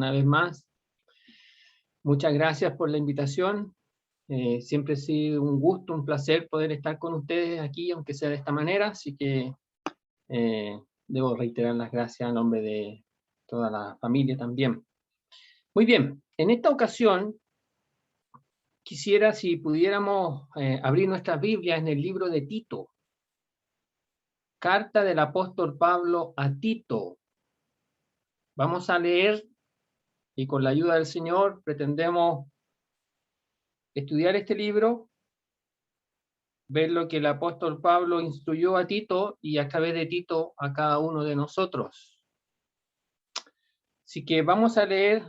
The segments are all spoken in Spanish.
una vez más. Muchas gracias por la invitación. Siempre ha sido un gusto, un placer poder estar con ustedes aquí, aunque sea de esta manera, así que debo reiterar las gracias a nombre de toda la familia también. Muy bien, en esta ocasión quisiera, si pudiéramos abrir nuestras Biblias en el libro de Tito, carta del apóstol Pablo a Tito. Vamos a leer y con la ayuda del Señor pretendemos estudiar este libro, ver lo que el apóstol Pablo instruyó a Tito y a través de Tito a cada uno de nosotros. Así que vamos a leer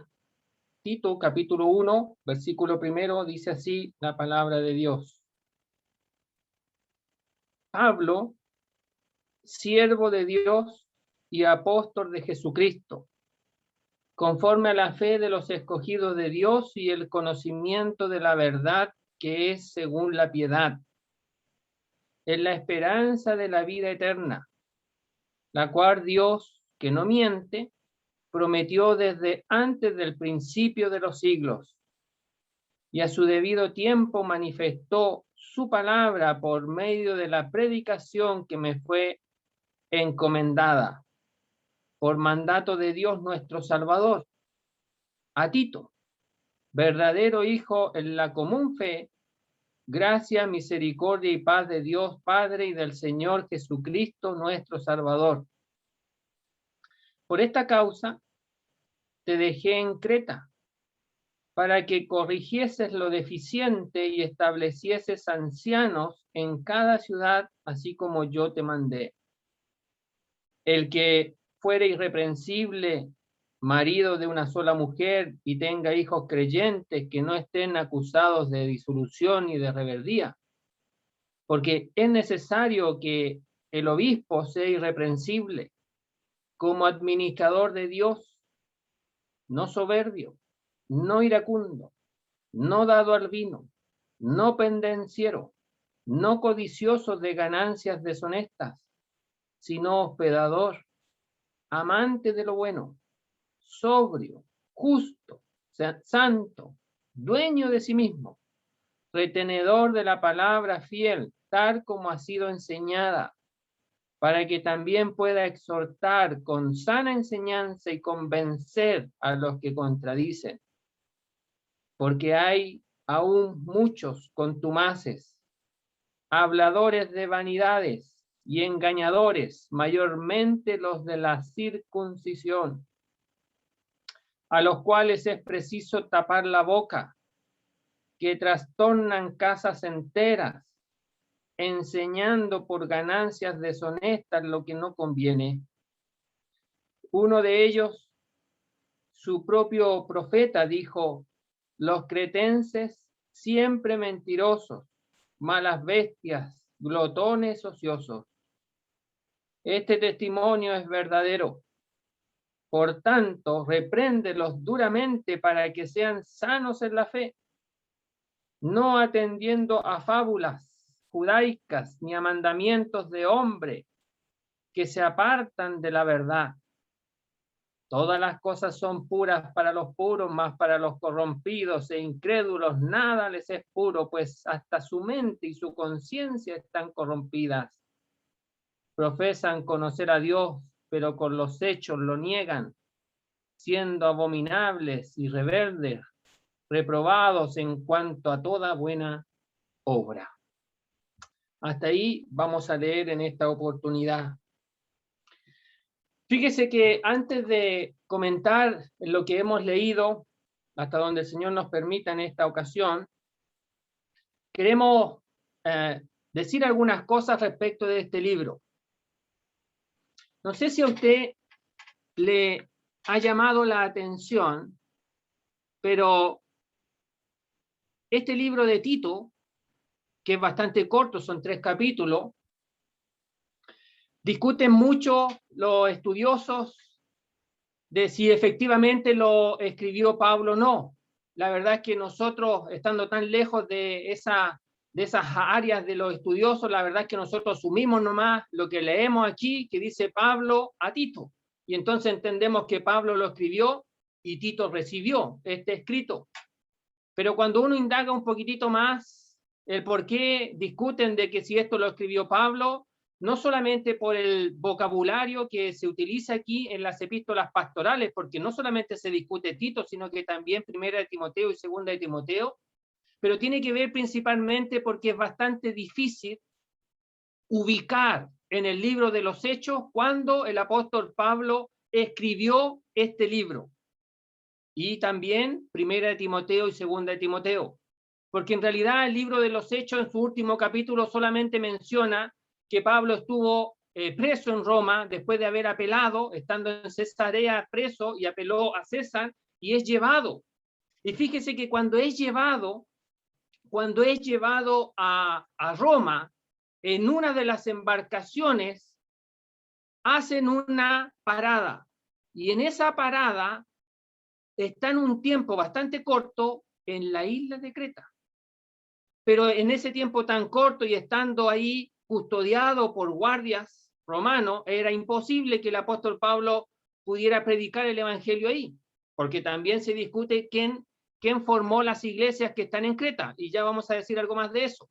Tito capítulo 1, versículo 1, dice así la palabra de Dios. Pablo, siervo de Dios y apóstol de Jesucristo, conforme a la fe de los escogidos de Dios y el conocimiento de la verdad que es según la piedad, en la esperanza de la vida eterna, la cual Dios, que no miente, prometió desde antes del principio de los siglos, y a su debido tiempo manifestó su palabra por medio de la predicación que me fue encomendada, por mandato de Dios nuestro Salvador, a Tito, verdadero hijo en la común fe, gracia, misericordia y paz de Dios Padre y del Señor Jesucristo nuestro Salvador. Por esta causa te dejé en Creta, para que corrigieses lo deficiente y establecieses ancianos en cada ciudad, así como yo te mandé. El que fuere irreprensible, marido de una sola mujer, y tenga hijos creyentes que no estén acusados de disolución y de rebeldía, porque es necesario que el obispo sea irreprensible, como administrador de Dios, no soberbio, no iracundo, no dado al vino, no pendenciero, no codicioso de ganancias deshonestas, sino hospedador, amante de lo bueno, sobrio, justo, santo, dueño de sí mismo, retenedor de la palabra fiel, tal como ha sido enseñada, para que también pueda exhortar con sana enseñanza y convencer a los que contradicen. Porque hay aún muchos contumaces, habladores de vanidades y engañadores, mayormente los de la circuncisión, a los cuales es preciso tapar la boca, que trastornan casas enteras, enseñando por ganancias deshonestas lo que no conviene. Uno de ellos, su propio profeta, dijo: los cretenses siempre mentirosos, malas bestias, glotones ociosos. Este testimonio es verdadero. Por tanto, repréndelos duramente para que sean sanos en la fe, no atendiendo a fábulas judaicas ni a mandamientos de hombre que se apartan de la verdad. Todas las cosas son puras para los puros, mas para los corrompidos e incrédulos nada les es puro, pues hasta su mente y su conciencia están corrompidas. Profesan conocer a Dios, pero con los hechos lo niegan, siendo abominables y rebeldes, reprobados en cuanto a toda buena obra. Hasta ahí vamos a leer en esta oportunidad. Fíjese que antes de comentar lo que hemos leído, hasta donde el Señor nos permita en esta ocasión, queremos decir algunas cosas respecto de este libro. No sé si a usted le ha llamado la atención, pero este libro de Tito, que es bastante corto, son 3 capítulos, discuten mucho los estudiosos de si efectivamente lo escribió Pablo o no. La verdad es que nosotros, estando tan lejos de esas áreas de los estudiosos, la verdad es que nosotros asumimos nomás lo que leemos aquí, que dice Pablo a Tito. Y entonces entendemos que Pablo lo escribió y Tito recibió este escrito. Pero cuando uno indaga un poquitito más el por qué discuten de que si esto lo escribió Pablo, no solamente por el vocabulario que se utiliza aquí en las epístolas pastorales, porque no solamente se discute Tito, sino que también Primera de Timoteo y Segunda de Timoteo, pero tiene que ver principalmente porque es bastante difícil ubicar en el libro de los Hechos cuando el apóstol Pablo escribió este libro. Y también Primera de Timoteo y Segunda de Timoteo. Porque en realidad el libro de los Hechos en su último capítulo solamente menciona que Pablo estuvo preso en Roma después de haber apelado, estando en Cesarea preso, y apeló a César y es llevado. Y fíjese que cuando es llevado a Roma, en una de las embarcaciones hacen una parada. Y en esa parada están un tiempo bastante corto en la isla de Creta. Pero en ese tiempo tan corto y estando ahí custodiado por guardias romanos, era imposible que el apóstol Pablo pudiera predicar el evangelio ahí, porque también se discute quién formó las iglesias que están en Creta, y ya vamos a decir algo más de eso.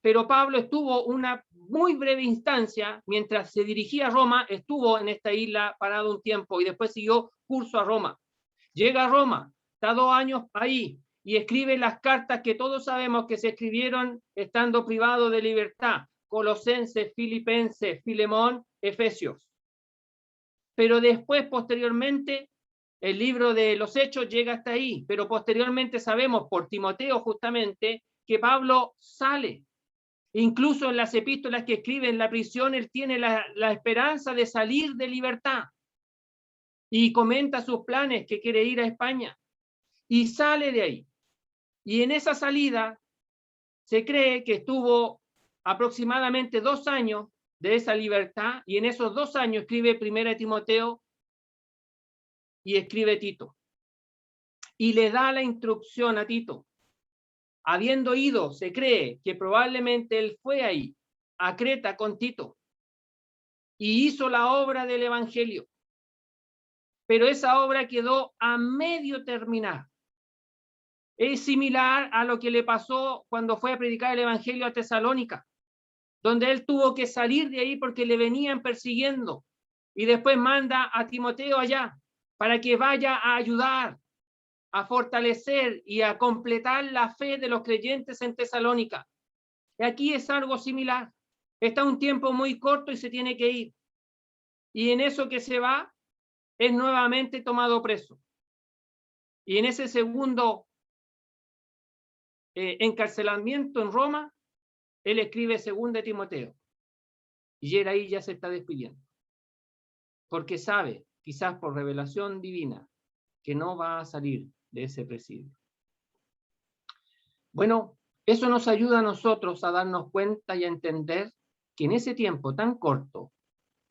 Pero Pablo estuvo una muy breve instancia, mientras se dirigía a Roma, estuvo en esta isla parado un tiempo y después siguió curso a Roma. Llega a Roma, está 2 años ahí y escribe las cartas que todos sabemos que se escribieron estando privado de libertad: Colosenses, Filipenses, Filemón, Efesios. Pero después, posteriormente, el libro de los Hechos llega hasta ahí, pero posteriormente sabemos por Timoteo justamente que Pablo sale. Incluso en las epístolas que escribe en la prisión, él tiene la esperanza de salir de libertad y comenta sus planes, que quiere ir a España, y sale de ahí. Y en esa salida se cree que estuvo aproximadamente 2 años de esa libertad, y en esos 2 años escribe Primera de Timoteo y escribe Tito. Y le da la instrucción a Tito. Habiendo ido, se cree que probablemente él fue ahí, a Creta con Tito, y hizo la obra del evangelio. Pero esa obra quedó a medio terminar. Es similar a lo que le pasó cuando fue a predicar el evangelio a Tesalónica, donde él tuvo que salir de ahí porque le venían persiguiendo, y después manda a Timoteo allá para que vaya a ayudar, a fortalecer y a completar la fe de los creyentes en Tesalónica. Y aquí es algo similar. Está un tiempo muy corto y se tiene que ir. Y en eso que se va, es nuevamente tomado preso. Y en ese segundo encarcelamiento en Roma, él escribe Segunda de Timoteo. Y él ahí ya se está despidiendo. Porque sabe, quizás por revelación divina, que no va a salir de ese presidio. Bueno, eso nos ayuda a nosotros a darnos cuenta y a entender que en ese tiempo tan corto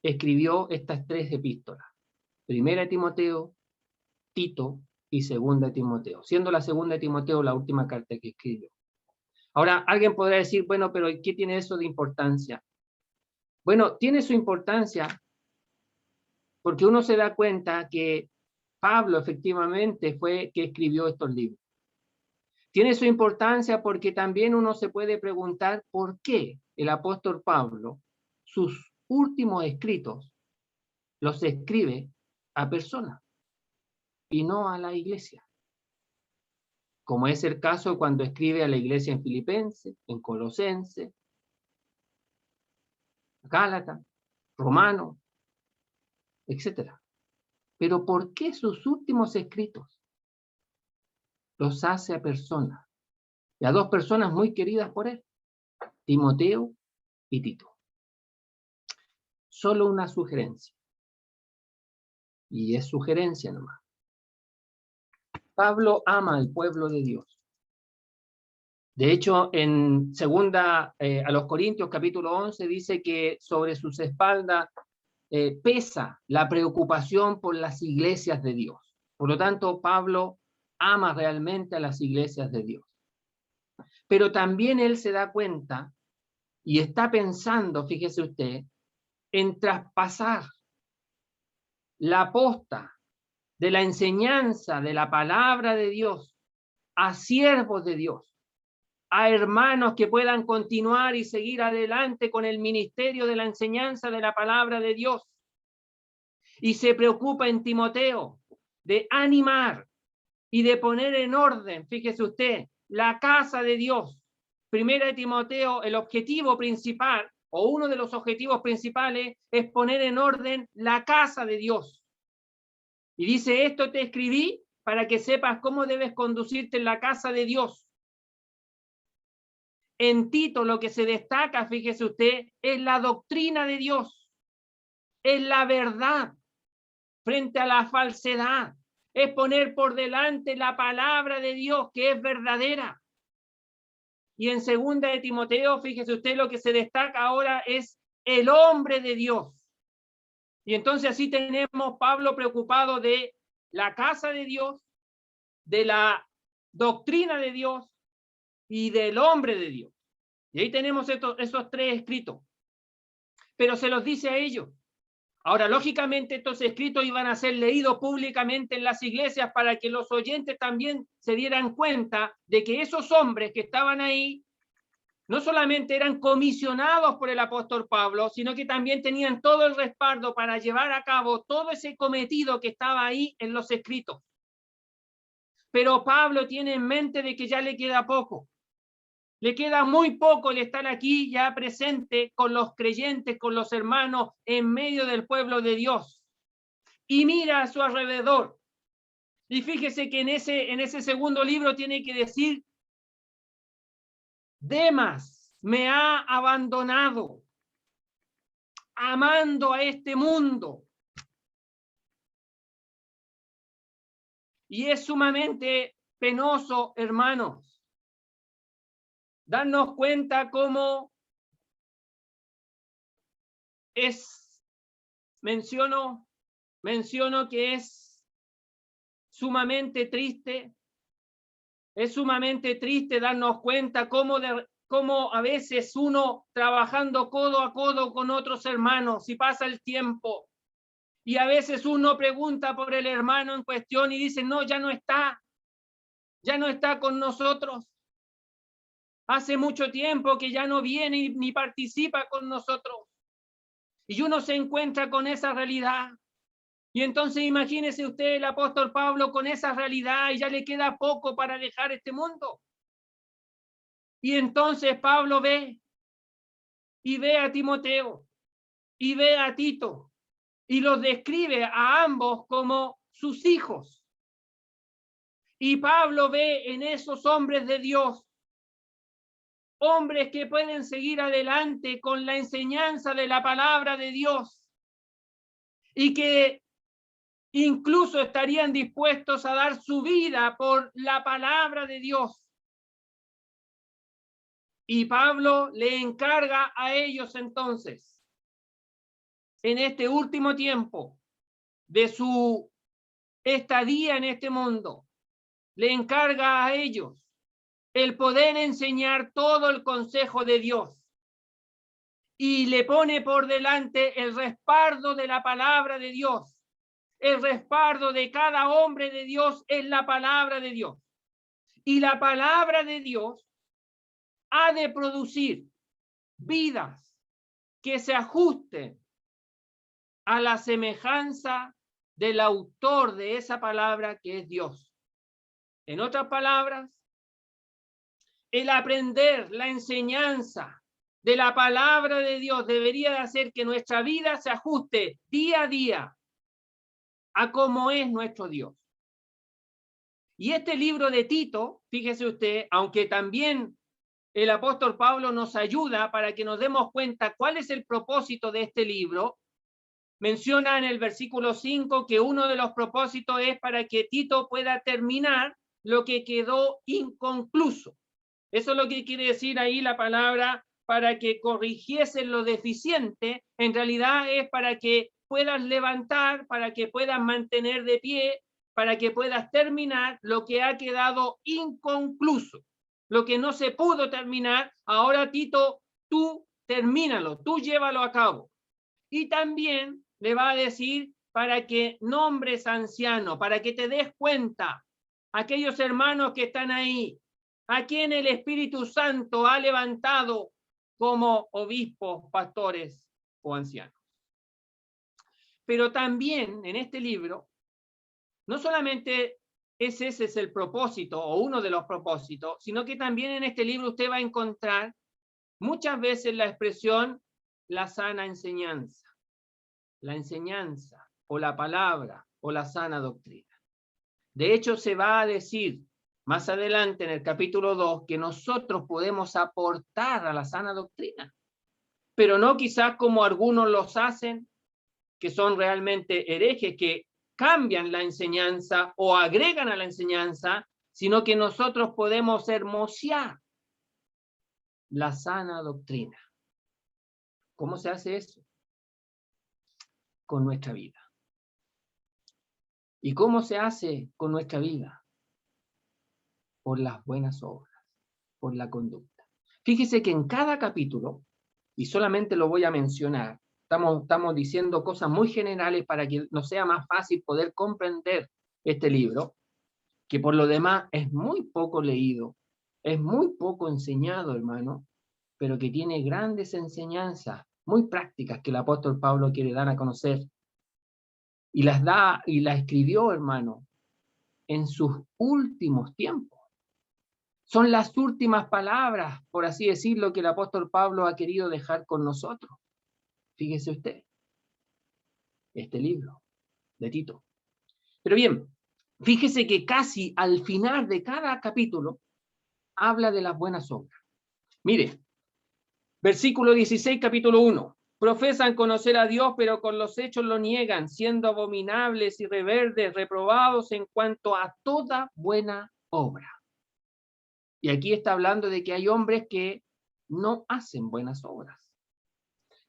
escribió estas 3 epístolas: Primera de Timoteo, Tito y Segunda de Timoteo, siendo la Segunda de Timoteo la última carta que escribió. Ahora, alguien podrá decir, bueno, pero ¿qué tiene eso de importancia? Bueno, tiene su importancia porque uno se da cuenta que Pablo efectivamente fue que escribió estos libros. Tiene su importancia porque también uno se puede preguntar por qué el apóstol Pablo, sus últimos escritos, los escribe a personas y no a la iglesia. Como es el caso cuando escribe a la iglesia en Filipenses, en Colosenses, Gálatas, Romanos, etc. Pero ¿por qué sus últimos escritos los hace a personas? Y a 2 personas muy queridas por él: Timoteo y Tito. Solo una sugerencia. Y es sugerencia nomás. Pablo ama al pueblo de Dios. De hecho, en segunda a los Corintios, capítulo 11, dice que sobre sus espaldas pesa la preocupación por las iglesias de Dios. Por lo tanto, Pablo ama realmente a las iglesias de Dios. Pero también él se da cuenta y está pensando, fíjese usted, en traspasar la posta de la enseñanza de la palabra de Dios a siervos de Dios, a hermanos que puedan continuar y seguir adelante con el ministerio de la enseñanza de la palabra de Dios. Y se preocupa en Timoteo de animar y de poner en orden, fíjese usted, la casa de Dios. Primera de Timoteo, el objetivo principal, o uno de los objetivos principales, es poner en orden la casa de Dios. Y dice, esto te escribí para que sepas cómo debes conducirte en la casa de Dios. En Tito lo que se destaca, fíjese usted, es la doctrina de Dios, es la verdad frente a la falsedad, es poner por delante la palabra de Dios que es verdadera. Y en segunda de Timoteo, fíjese usted, lo que se destaca ahora es el hombre de Dios. Y entonces así tenemos Pablo preocupado de la casa de Dios, de la doctrina de Dios y del hombre de Dios. Y ahí tenemos esos tres escritos. Pero se los dice a ellos. Ahora, lógicamente, estos escritos iban a ser leídos públicamente en las iglesias para que los oyentes también se dieran cuenta de que esos hombres que estaban ahí no solamente eran comisionados por el apóstol Pablo, sino que también tenían todo el respaldo para llevar a cabo todo ese cometido que estaba ahí en los escritos. Pero Pablo tiene en mente de que ya le queda poco. Le queda muy poco el estar aquí ya presente con los creyentes, con los hermanos, en medio del pueblo de Dios. Y mira a su alrededor. Y fíjese que en ese segundo libro tiene que decir, Demas me ha abandonado, amando a este mundo. Y es sumamente penoso, hermanos, darnos cuenta cómo es, menciono que es sumamente triste darnos cuenta cómo a veces uno trabajando codo a codo con otros hermanos y pasa el tiempo y a veces uno pregunta por el hermano en cuestión y dice, no, ya no está con nosotros. Hace mucho tiempo que ya no viene ni participa con nosotros. Y uno se encuentra con esa realidad. Y entonces imagínese usted el apóstol Pablo con esa realidad y ya le queda poco para dejar este mundo. Y entonces Pablo ve a Timoteo y ve a Tito y los describe a ambos como sus hijos. Y Pablo ve en esos hombres de Dios, hombres que pueden seguir adelante con la enseñanza de la palabra de Dios y que incluso estarían dispuestos a dar su vida por la palabra de Dios. Y Pablo le encarga a ellos entonces, en este último tiempo de su estadía en este mundo, le encarga a ellos el poder enseñar todo el consejo de Dios. Y le pone por delante el respaldo de la palabra de Dios. El respaldo de cada hombre de Dios es la palabra de Dios. Y la palabra de Dios ha de producir vidas que se ajusten a la semejanza del autor de esa palabra, que es Dios. En otras palabras, el aprender la enseñanza de la palabra de Dios debería de hacer que nuestra vida se ajuste día a día a cómo es nuestro Dios. Y este libro de Tito, fíjese usted, aunque también el apóstol Pablo nos ayuda para que nos demos cuenta cuál es el propósito de este libro, menciona en el versículo 5 que uno de los propósitos es para que Tito pueda terminar lo que quedó inconcluso. Eso es lo que quiere decir ahí la palabra, para que corrigiesen lo deficiente, en realidad es para que puedas levantar, para que puedas mantener de pie, para que puedas terminar lo que ha quedado inconcluso, lo que no se pudo terminar. Ahora, Tito, tú termínalo, tú llévalo a cabo. Y también le va a decir para que nombres anciano, para que te des cuenta, aquellos hermanos que están ahí, a quien el Espíritu Santo ha levantado como obispos, pastores o ancianos. Pero también en este libro, no solamente ese es el propósito o uno de los propósitos, sino que también en este libro usted va a encontrar muchas veces la expresión la sana enseñanza, la enseñanza o la palabra o la sana doctrina. De hecho, se va a decir más adelante en el capítulo 2 que nosotros podemos aportar a la sana doctrina, pero no quizás como algunos los hacen, que son realmente herejes, que cambian la enseñanza o agregan a la enseñanza, sino que nosotros podemos hermosear la sana doctrina. ¿Cómo se hace eso? Con nuestra vida. ¿Y cómo se hace con nuestra vida? Por las buenas obras, por la conducta. Fíjese que en cada capítulo, y solamente lo voy a mencionar, estamos diciendo cosas muy generales para que nos sea más fácil poder comprender este libro, que por lo demás es muy poco leído, es muy poco enseñado, hermano, pero que tiene grandes enseñanzas muy prácticas que el apóstol Pablo quiere dar a conocer. Y las da y las escribió, hermano, en sus últimos tiempos. Son las últimas palabras, por así decirlo, que el apóstol Pablo ha querido dejar con nosotros. Fíjese usted, este libro de Tito. Pero bien, fíjese que casi al final de cada capítulo habla de las buenas obras. Mire, versículo 16, capítulo 1. Profesan conocer a Dios, pero con los hechos lo niegan, siendo abominables y rebeldes, reprobados en cuanto a toda buena obra. Y aquí está hablando de que hay hombres que no hacen buenas obras.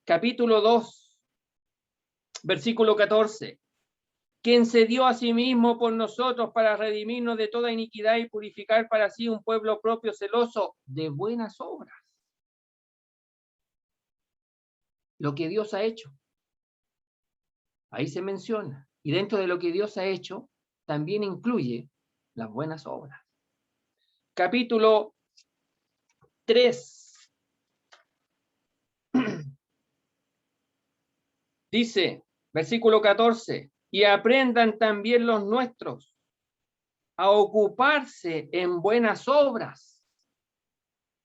Capítulo 2, versículo 14. Quien se dio a sí mismo por nosotros para redimirnos de toda iniquidad y purificar para sí un pueblo propio celoso de buenas obras. Lo que Dios ha hecho. Ahí se menciona. Y dentro de lo que Dios ha hecho, también incluye las buenas obras. Capítulo 3. Dice, versículo 14, y aprendan también los nuestros a ocuparse en buenas obras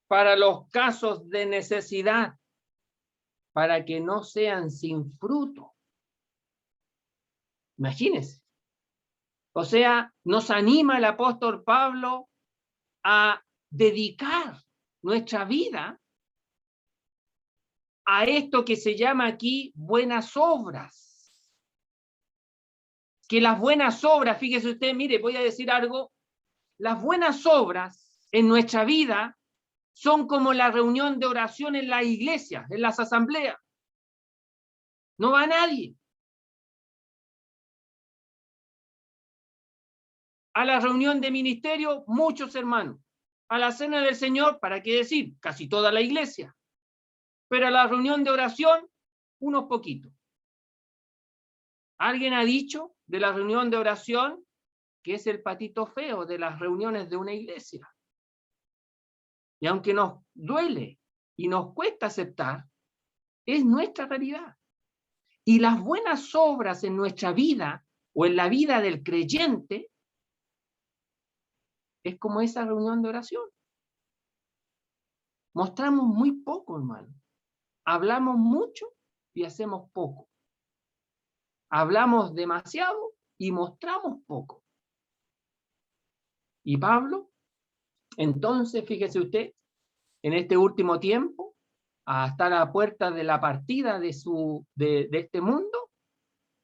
para los casos de necesidad, para que no sean sin fruto. Imagínense. O sea, nos anima el apóstol Pablo a dedicar nuestra vida a esto que se llama aquí buenas obras. Que las buenas obras, fíjese usted, mire, voy a decir algo, las buenas obras en nuestra vida son como la reunión de oración en las iglesias, en las asambleas. No va nadie. A la reunión de ministerio, muchos hermanos. A la cena del Señor, ¿para qué decir? Casi toda la iglesia. Pero a la reunión de oración, unos poquitos. Alguien ha dicho de la reunión de oración que es el patito feo de las reuniones de una iglesia. Y aunque nos duele y nos cuesta aceptar, es nuestra realidad. Y las buenas obras en nuestra vida o en la vida del creyente es como esa reunión de oración. Mostramos muy poco, hermano. Hablamos mucho y hacemos poco. Hablamos demasiado y mostramos poco. Y Pablo, entonces, fíjese usted, en este último tiempo, hasta la puerta de la partida de este mundo,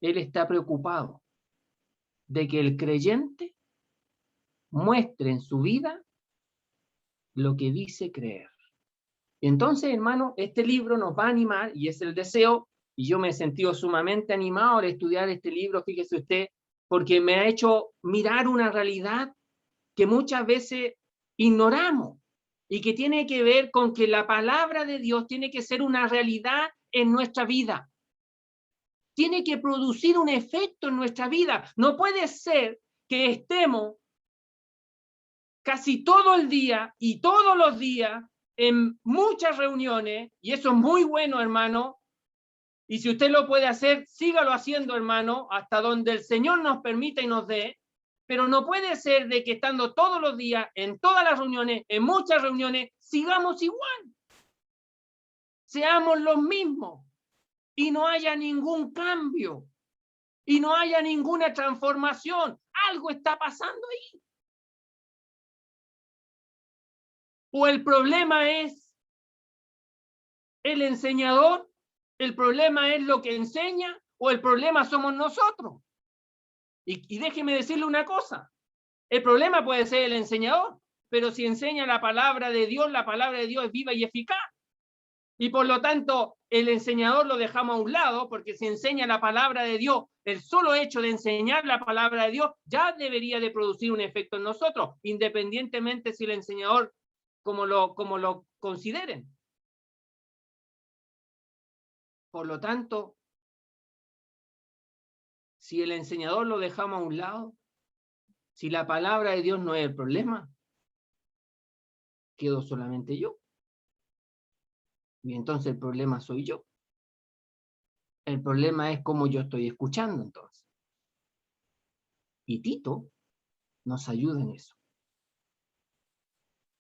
él está preocupado de que el creyente muestre en su vida lo que dice creer. Entonces, hermano, este libro nos va a animar, y es el deseo, y yo me he sentido sumamente animado al estudiar este libro, fíjese usted, porque me ha hecho mirar una realidad que muchas veces ignoramos, y que tiene que ver con que la palabra de Dios tiene que ser una realidad en nuestra vida. tiene que producir un efecto en nuestra vida. No puede ser que estemos casi todo el día y todos los días en muchas reuniones, y eso es muy bueno, hermano, y si usted lo puede hacer, sígalo haciendo, hermano, hasta donde el Señor nos permita y nos dé, pero no puede ser de que estando todos los días, en todas las reuniones, en muchas reuniones, sigamos igual. Seamos los mismos y no haya ningún cambio y no haya ninguna transformación. Algo está pasando ahí. O el problema es el enseñador, el problema es lo que enseña, o el problema somos nosotros. Y déjeme decirle una cosa, el problema puede ser el enseñador, pero si enseña la palabra de Dios es viva y eficaz. Y por lo tanto, el enseñador lo dejamos a un lado, porque si enseña la palabra de Dios, el solo hecho de enseñar la palabra de Dios ya debería de producir un efecto en nosotros, independientemente si el enseñador como lo consideren. Por lo tanto, si el enseñador lo dejamos a un lado, si la palabra de Dios no es el problema, quedo solamente yo. Y entonces el problema soy yo. El problema es cómo yo estoy escuchando entonces. Y Tito nos ayuda en eso.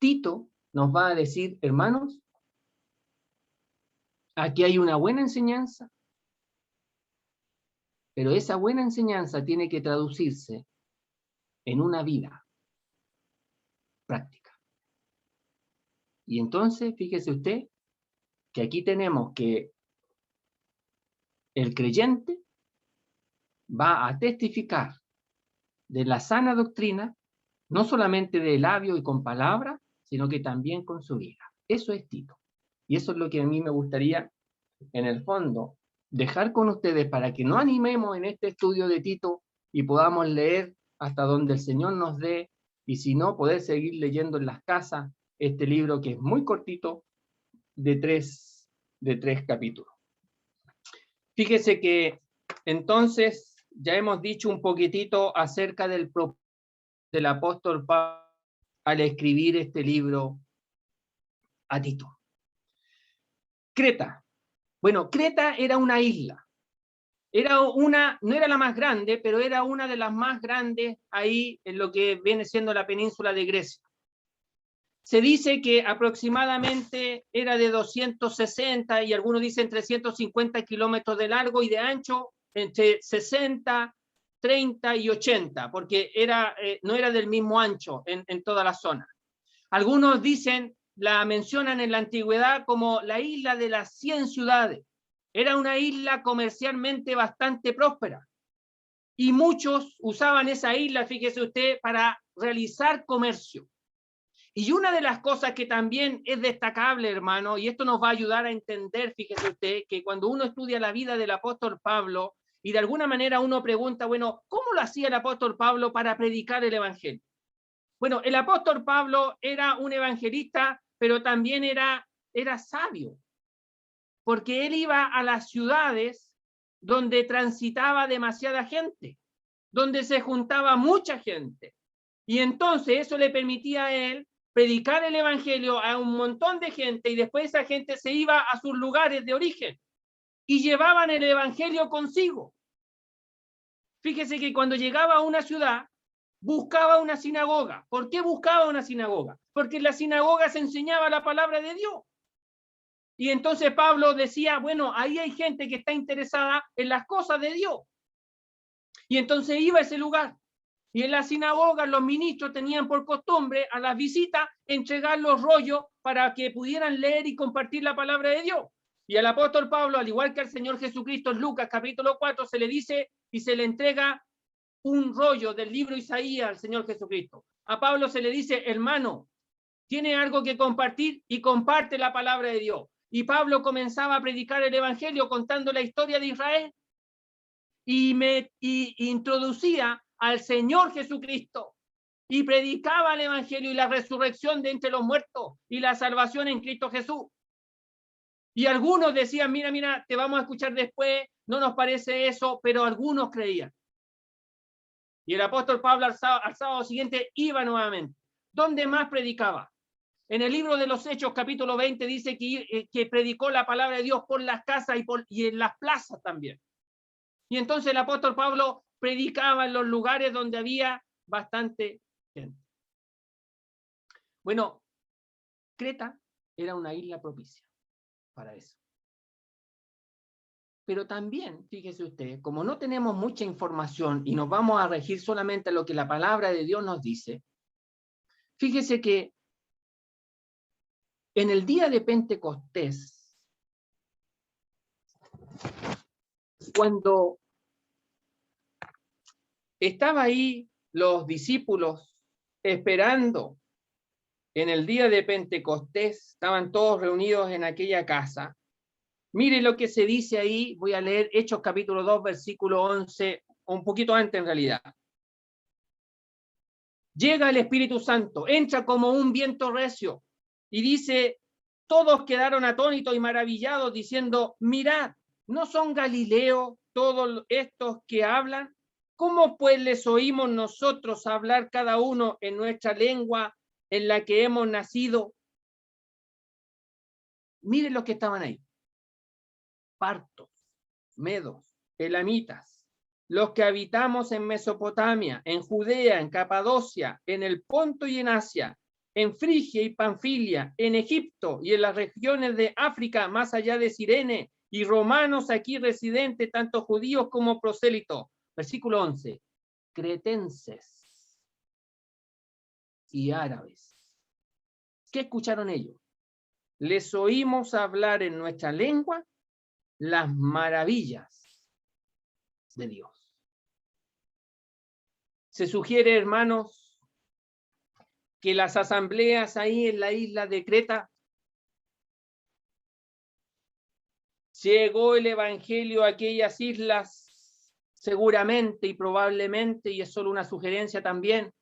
Tito nos va a decir, hermanos, aquí hay una buena enseñanza, pero esa buena enseñanza tiene que traducirse en una vida práctica. Y entonces, fíjese usted, que aquí tenemos que el creyente va a testificar de la sana doctrina, no solamente de labio y con palabras, sino que también con su vida. Eso es Tito. Y eso es lo que a mí me gustaría, en el fondo, dejar con ustedes para que nos animemos en este estudio de Tito y podamos leer hasta donde el Señor nos dé, y si no, poder seguir leyendo en las casas este libro que es muy cortito, de tres capítulos. Fíjese que entonces ya hemos dicho un poquitito acerca del apóstol Pablo al escribir este libro a Tito. Creta. Bueno, Creta era una isla. No era la más grande, pero era una de las más grandes ahí en lo que viene siendo la península de Grecia. Se dice que aproximadamente era de 260 y algunos dicen 350 kilómetros de largo y de ancho, entre 60, 30 y 80, porque no era del mismo ancho en toda la zona. Algunos dicen, la mencionan en la antigüedad como la isla de las 100 ciudades. Era una isla comercialmente bastante próspera. Y muchos usaban esa isla, fíjese usted, para realizar comercio. Y una de las cosas que también es destacable, hermano, y esto nos va a ayudar a entender, fíjese usted, que cuando uno estudia la vida del apóstol Pablo, y de alguna manera uno pregunta, bueno, ¿cómo lo hacía el apóstol Pablo para predicar el evangelio? Bueno, el apóstol Pablo era un evangelista, pero también era sabio, porque él iba a las ciudades donde transitaba demasiada gente, donde se juntaba mucha gente. Y entonces eso le permitía a él predicar el evangelio a un montón de gente, y después esa gente se iba a sus lugares de origen y llevaban el evangelio consigo. Fíjese que cuando llegaba a una ciudad, buscaba una sinagoga. ¿Por qué buscaba una sinagoga? Porque en la sinagoga se enseñaba la palabra de Dios. Y entonces Pablo decía, bueno, ahí hay gente que está interesada en las cosas de Dios. Y entonces iba a ese lugar. Y en la sinagoga los ministros tenían por costumbre a las visitas entregar los rollos para que pudieran leer y compartir la palabra de Dios. Y al apóstol Pablo, al igual que al Señor Jesucristo en Lucas capítulo 4, se le dice y se le entrega un rollo del libro Isaías al Señor Jesucristo. A Pablo se le dice, hermano, tiene algo que compartir y comparte la palabra de Dios. Y Pablo comenzaba a predicar el evangelio contando la historia de Israel y introducía al Señor Jesucristo y predicaba el evangelio y la resurrección de entre los muertos y la salvación en Cristo Jesús. Y algunos decían, mira, te vamos a escuchar después, no nos parece eso, pero algunos creían. Y el apóstol Pablo al sábado siguiente iba nuevamente. ¿Dónde más predicaba? En el libro de los Hechos, capítulo 20, dice que predicó la palabra de Dios por las casas y en las plazas también. Y entonces el apóstol Pablo predicaba en los lugares donde había bastante gente. Bueno, Creta era una isla propicia para eso. Pero también, fíjese usted, como no tenemos mucha información y nos vamos a regir solamente a lo que la palabra de Dios nos dice, fíjese que en el día de Pentecostés, cuando estaban ahí los discípulos esperando en el día de Pentecostés, estaban todos reunidos en aquella casa. Mire lo que se dice ahí, voy a leer Hechos capítulo 2, versículo 11, un poquito antes en realidad. Llega el Espíritu Santo, entra como un viento recio, y dice, todos quedaron atónitos y maravillados, diciendo, mirad, ¿no son Galileos todos estos que hablan? ¿Cómo pues les oímos nosotros hablar cada uno en nuestra lengua en la que hemos nacido? Miren los que estaban ahí. Partos, medos, elamitas, los que habitamos en Mesopotamia, en Judea, en Capadocia, en el Ponto y en Asia, en Frigia y Panfilia, en Egipto y en las regiones de África, más allá de Cirene, y romanos aquí residentes, tanto judíos como prosélitos. Versículo 11. Cretenses y árabes. ¿Qué escucharon ellos? Les oímos hablar en nuestra lengua las maravillas de Dios. Se sugiere, hermanos, que las asambleas ahí en la isla de Creta, llegó el evangelio a aquellas islas seguramente y probablemente, y es solo una sugerencia también,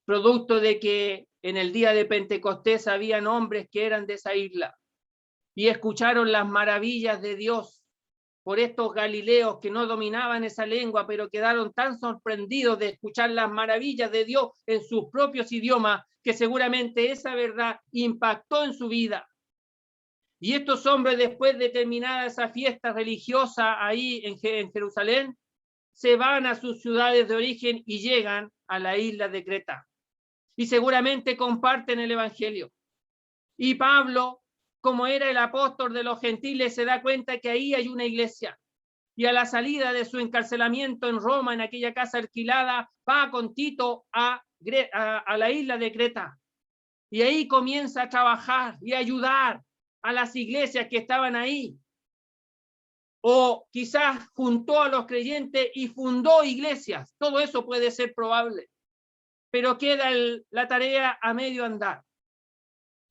producto de que en el día de Pentecostés habían hombres que eran de esa isla y escucharon las maravillas de Dios por estos galileos que no dominaban esa lengua, pero quedaron tan sorprendidos de escuchar las maravillas de Dios en sus propios idiomas, que seguramente esa verdad impactó en su vida. Y estos hombres, después de terminada esa fiesta religiosa ahí en Jerusalén, se van a sus ciudades de origen y llegan a la isla de Creta. Y seguramente comparten el evangelio. Y Pablo, como era el apóstol de los gentiles, se da cuenta que ahí hay una iglesia. Y a la salida de su encarcelamiento en Roma, en aquella casa alquilada, va con Tito a la isla de Creta. Y ahí comienza a trabajar y a ayudar a las iglesias que estaban ahí. O quizás juntó a los creyentes y fundó iglesias. Todo eso puede ser probable. Pero queda la tarea a medio andar.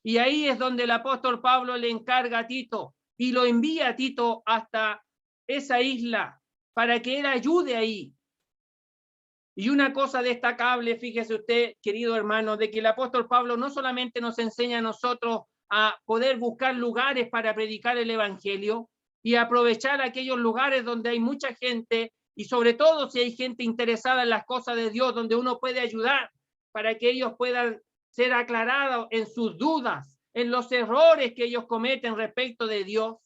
Y ahí es donde el apóstol Pablo le encarga a Tito y lo envía a Tito hasta esa isla para que él ayude ahí. Y una cosa destacable, fíjese usted, querido hermano, de que el apóstol Pablo no solamente nos enseña a nosotros a poder buscar lugares para predicar el evangelio y aprovechar aquellos lugares donde hay mucha gente, y sobre todo si hay gente interesada en las cosas de Dios, donde uno puede ayudar para que ellos puedan ser aclarados en sus dudas, en los errores que ellos cometen respecto de Dios,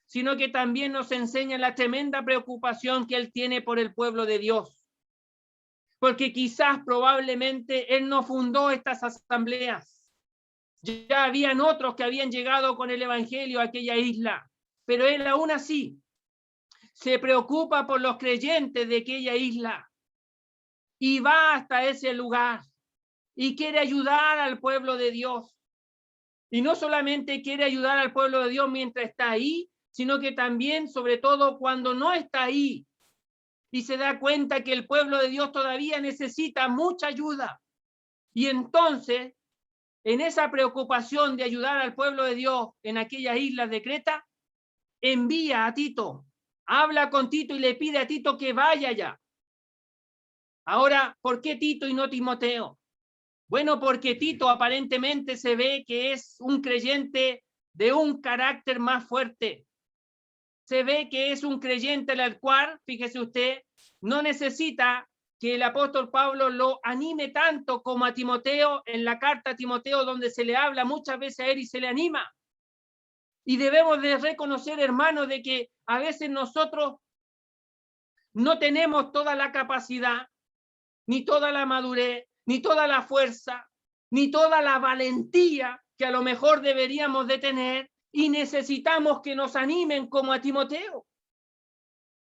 sino que también nos enseña la tremenda preocupación que él tiene por el pueblo de Dios. Porque quizás probablemente él no fundó estas asambleas. Ya habían otros que habían llegado con el evangelio a aquella isla, pero él aún así se preocupa por los creyentes de aquella isla y va hasta ese lugar y quiere ayudar al pueblo de Dios. Y no solamente quiere ayudar al pueblo de Dios mientras está ahí, sino que también, sobre todo, cuando no está ahí y se da cuenta que el pueblo de Dios todavía necesita mucha ayuda. Y entonces, en esa preocupación de ayudar al pueblo de Dios en aquellas islas de Creta, envía a Tito, habla con Tito y le pide a Tito que vaya allá. Ahora, ¿por qué Tito y no Timoteo? Bueno, porque Tito aparentemente se ve que es un creyente de un carácter más fuerte. se ve que es un creyente al cual, fíjese usted, no necesita que el apóstol Pablo lo anime tanto como a Timoteo en la carta a Timoteo, donde se le habla muchas veces a él y se le anima. Y debemos de reconocer, hermanos, de que a veces nosotros no tenemos toda la capacidad, ni toda la madurez, ni toda la fuerza, ni toda la valentía que a lo mejor deberíamos de tener, y necesitamos que nos animen como a Timoteo,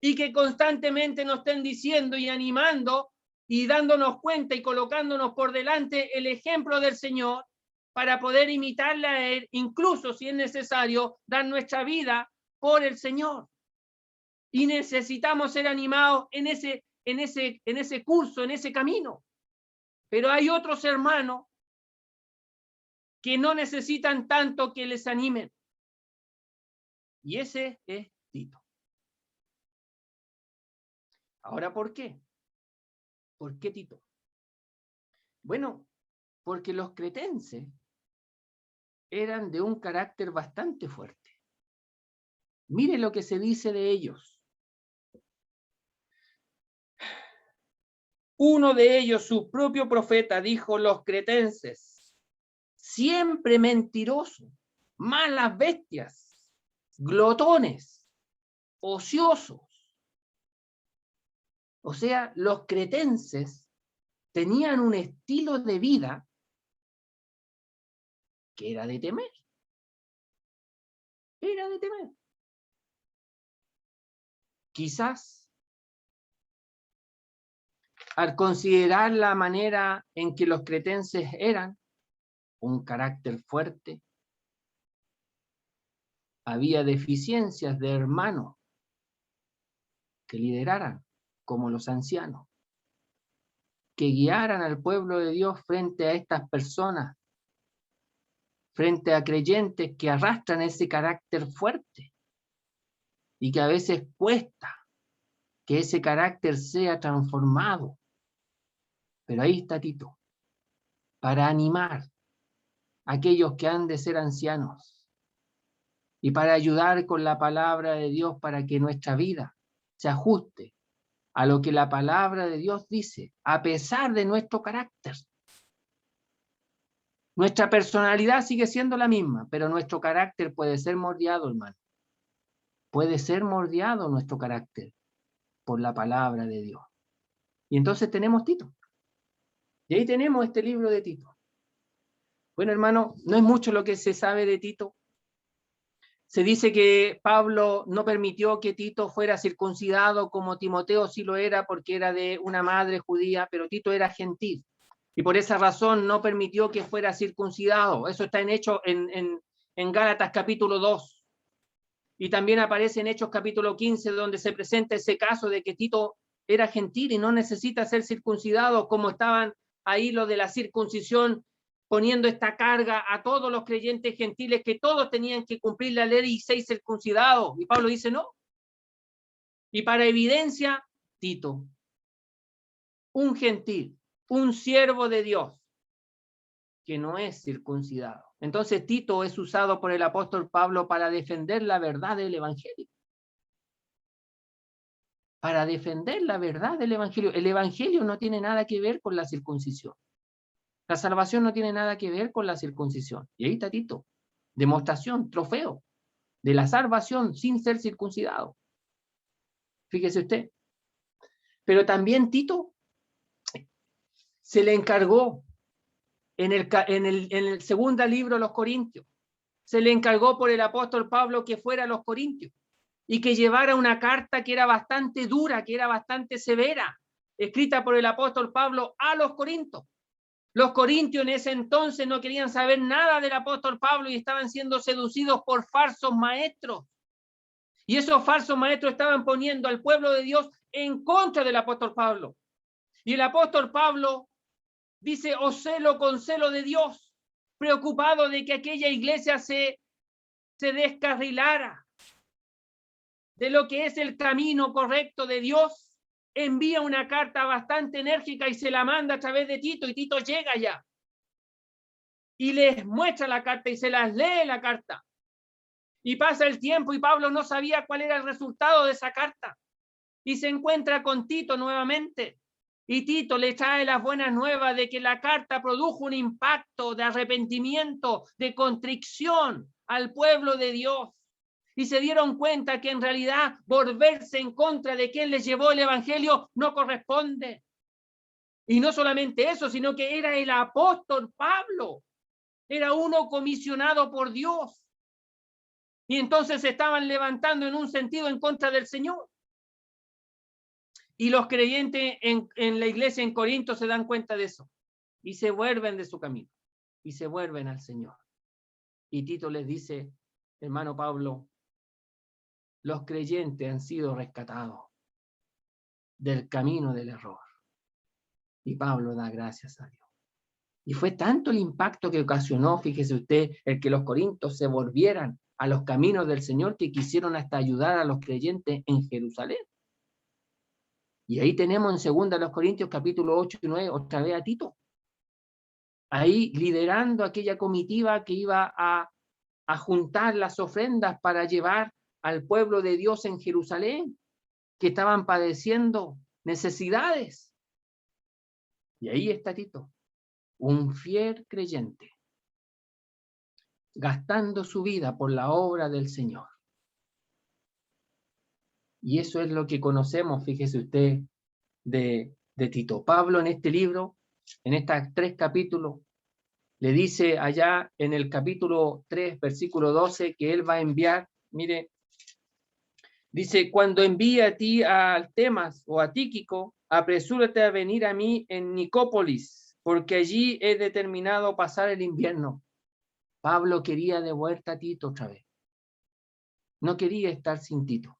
y que constantemente nos estén diciendo y animando y dándonos cuenta y colocándonos por delante el ejemplo del Señor para poder imitarle a Él, incluso si es necesario dar nuestra vida por el Señor. Y necesitamos ser animados en ese curso, en ese camino. Pero hay otros hermanos que no necesitan tanto que les animen. Y ese es Tito. Ahora, ¿por qué? ¿Por qué Tito? Bueno, porque los cretenses eran de un carácter bastante fuerte. Mire lo que se dice de ellos. Uno de ellos, su propio profeta, dijo: los cretenses, siempre mentirosos, malas bestias, glotones, ociosos. O sea, los cretenses tenían un estilo de vida que era de temer. Era de temer. Quizás, al considerar la manera en que los cretenses eran, un carácter fuerte, había deficiencias de hermanos que lideraran, como los ancianos, que guiaran al pueblo de Dios frente a estas personas, frente a creyentes que arrastran ese carácter fuerte y que a veces cuesta que ese carácter sea transformado. Pero ahí está Tito, para animar a aquellos que han de ser ancianos y para ayudar con la palabra de Dios para que nuestra vida se ajuste a lo que la palabra de Dios dice, a pesar de nuestro carácter. Nuestra personalidad sigue siendo la misma, pero nuestro carácter puede ser moldeado, hermano. Puede ser moldeado nuestro carácter por la palabra de Dios. Y entonces tenemos Tito. Y ahí tenemos este libro de Tito. Bueno, hermano, no es mucho lo que se sabe de Tito. Se dice que Pablo no permitió que Tito fuera circuncidado como Timoteo sí lo era, porque era de una madre judía, pero Tito era gentil. Y por esa razón no permitió que fuera circuncidado. Eso está en Gálatas capítulo 2. Y también aparece en Hechos capítulo 15, donde se presenta ese caso de que Tito era gentil y no necesita ser circuncidado, como estaban ahí lo de la circuncisión, poniendo esta carga a todos los creyentes gentiles, que todos tenían que cumplir la ley y ser circuncidados. Y Pablo dice no. Y para evidencia, Tito, un gentil, un siervo de Dios, que no es circuncidado. Entonces Tito es usado por el apóstol Pablo para defender la verdad del evangelio. Para defender la verdad del evangelio. El evangelio no tiene nada que ver con la circuncisión. La salvación no tiene nada que ver con la circuncisión. Y ahí está Tito. Demostración, trofeo de la salvación sin ser circuncidado. Fíjese usted. Pero también Tito se le encargó en el segundo libro de los Corintios. Se le encargó por el apóstol Pablo que fuera a los Corintios y que llevara una carta que era bastante dura, que era bastante severa, escrita por el apóstol Pablo a los Corintios. Los corintios en ese entonces no querían saber nada del apóstol Pablo y estaban siendo seducidos por falsos maestros. Y esos falsos maestros estaban poniendo al pueblo de Dios en contra del apóstol Pablo. Y el apóstol Pablo dice: os celo con celo de Dios, preocupado de que aquella iglesia se descarrilara de lo que es el camino correcto de Dios. Envía una carta bastante enérgica y se la manda a través de Tito, y Tito llega allá y les muestra la carta y se las lee la carta. Y pasa el tiempo y Pablo no sabía cuál era el resultado de esa carta. Y se encuentra con Tito nuevamente. Y Tito le trae las buenas nuevas de que la carta produjo un impacto de arrepentimiento, de contrición al pueblo de Dios. Y se dieron cuenta que en realidad volverse en contra de quien les llevó el evangelio no corresponde. Y no solamente eso, sino que era el apóstol Pablo. Era uno comisionado por Dios. Y entonces se estaban levantando en un sentido en contra del Señor. Y los creyentes en la iglesia en Corinto se dan cuenta de eso. Y se vuelven de su camino. Y se vuelven al Señor. Y Tito les dice, hermano Pablo, los creyentes han sido rescatados del camino del error. Y Pablo da gracias a Dios. Y fue tanto el impacto que ocasionó, fíjese usted, el que los corintios se volvieran a los caminos del Señor, que quisieron hasta ayudar a los creyentes en Jerusalén. Y ahí tenemos en 2 Corintios capítulo 8 y 9 otra vez a Tito. Ahí liderando aquella comitiva que iba a juntar las ofrendas para llevar al pueblo de Dios en Jerusalén, que estaban padeciendo necesidades. Y ahí está Tito, un fiel creyente, gastando su vida por la obra del Señor. Y eso es lo que conocemos, fíjese usted, de Tito. Pablo en este libro, en estos 3 capítulos, le dice allá en el capítulo 3, versículo 12, que él va a enviar, mire, dice, cuando envíe a ti a Artemas o a Tíquico, apresúrate a venir a mí en Nicópolis, porque allí he determinado pasar el invierno. Pablo quería de vuelta a Tito otra vez. No quería estar sin Tito.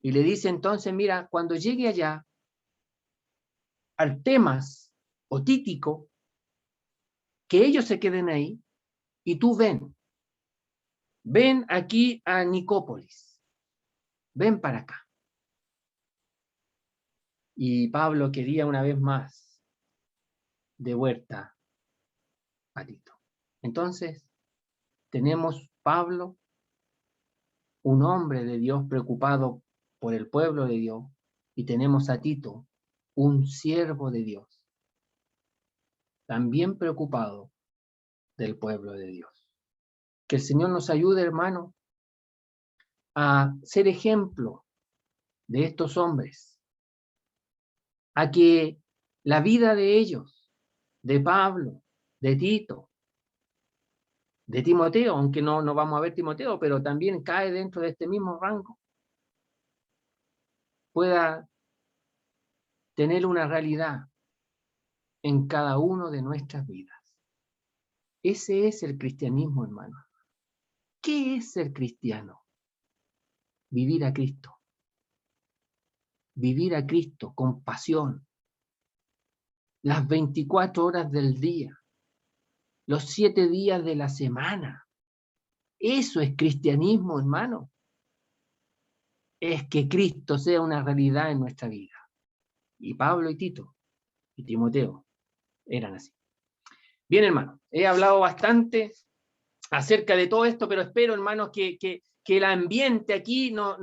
Y le dice entonces, mira, cuando llegue allá, Artemas o Tíquico, que ellos se queden ahí, y tú ven aquí a Nicópolis, ven para acá. Y Pablo quería una vez más de vuelta a Tito. Entonces, tenemos Pablo, un hombre de Dios preocupado por el pueblo de Dios, y tenemos a Tito, un siervo de Dios, también preocupado del pueblo de Dios. Que el Señor nos ayude, hermano, a ser ejemplo de estos hombres, a que la vida de ellos, de Pablo, de Tito, de Timoteo, aunque no vamos a ver Timoteo, pero también cae dentro de este mismo rango, pueda tener una realidad en cada uno de nuestras vidas. Ese es el cristianismo, hermano. ¿Qué es ser cristiano? Vivir a Cristo. Vivir a Cristo con pasión. Las 24 horas del día. Los 7 días de la semana. Eso es cristianismo, hermano. Es que Cristo sea una realidad en nuestra vida. Y Pablo y Tito y Timoteo eran así. Bien, hermano, he hablado bastante acerca de todo esto, pero espero, hermanos, que el ambiente aquí nos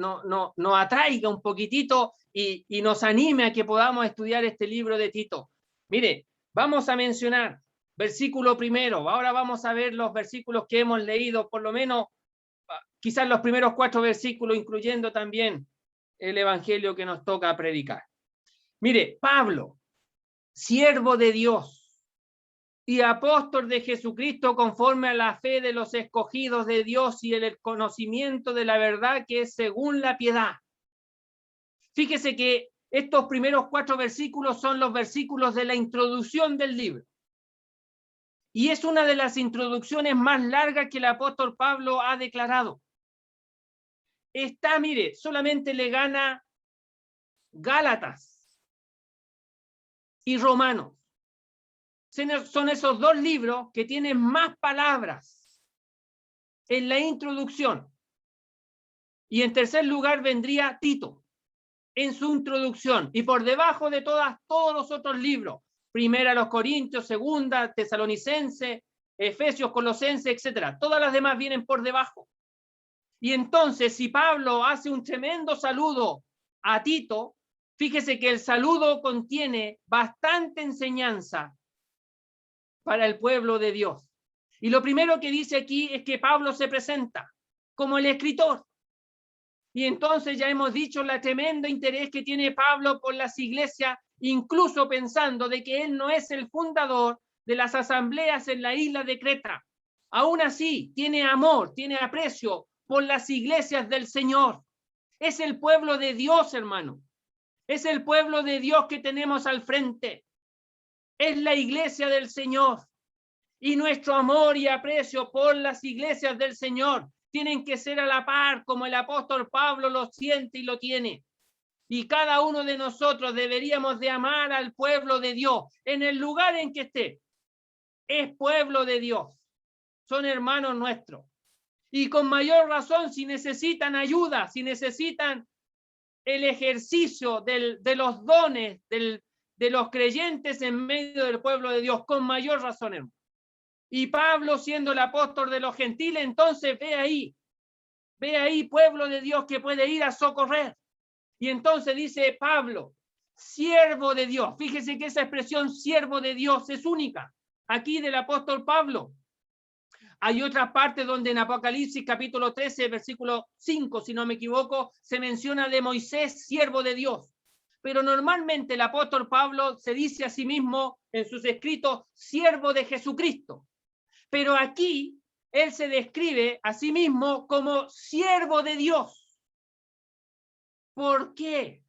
atraiga un poquitito y nos anime a que podamos estudiar este libro de Tito. Mire, vamos a mencionar versículo primero. Ahora vamos a ver los versículos que hemos leído, por lo menos quizás los primeros 4 versículos, incluyendo también el evangelio que nos toca predicar. Mire, Pablo, siervo de Dios y apóstol de Jesucristo conforme a la fe de los escogidos de Dios y el conocimiento de la verdad que es según la piedad. Fíjese que estos primeros 4 versículos son los versículos de la introducción del libro. Y es una de las introducciones más largas que el apóstol Pablo ha declarado. Mire, solamente le gana Gálatas y Romanos. Son esos 2 libros que tienen más palabras en la introducción. Y en tercer lugar vendría Tito en su introducción. Y por debajo de todos los otros libros, Primera los Corintios, Segunda, Tesalonicense, Efesios, Colosense, etc. Todas las demás vienen por debajo. Y entonces, si Pablo hace un tremendo saludo a Tito, fíjese que el saludo contiene bastante enseñanza para el pueblo de Dios. Y lo primero que dice aquí es que Pablo se presenta como el escritor. Y entonces ya hemos dicho el tremendo interés que tiene Pablo por las iglesias, incluso pensando de que él no es el fundador de las asambleas en la isla de Creta. Aún así, tiene amor, tiene aprecio por las iglesias del Señor. Es el pueblo de Dios, hermano. Es el pueblo de Dios que tenemos al frente. Es la iglesia del Señor. Y nuestro amor y aprecio por las iglesias del Señor tienen que ser a la par, como el apóstol Pablo lo siente y lo tiene. Y cada uno de nosotros deberíamos de amar al pueblo de Dios en el lugar en que esté. Es pueblo de Dios. Son hermanos nuestros. Y con mayor razón, si necesitan ayuda, si necesitan el ejercicio de los dones de los creyentes en medio del pueblo de Dios, con mayor razón, hermano. Y Pablo, siendo el apóstol de los gentiles, entonces ve ahí pueblo de Dios que puede ir a socorrer. Y entonces dice Pablo, siervo de Dios. Fíjese que esa expresión siervo de Dios es única aquí del apóstol Pablo. Hay otra parte donde en Apocalipsis capítulo 13, versículo 5, si no me equivoco, se menciona de Moisés, siervo de Dios. Pero normalmente el apóstol Pablo se dice a sí mismo en sus escritos, siervo de Jesucristo. Pero aquí él se describe a sí mismo como siervo de Dios. ¿Por qué?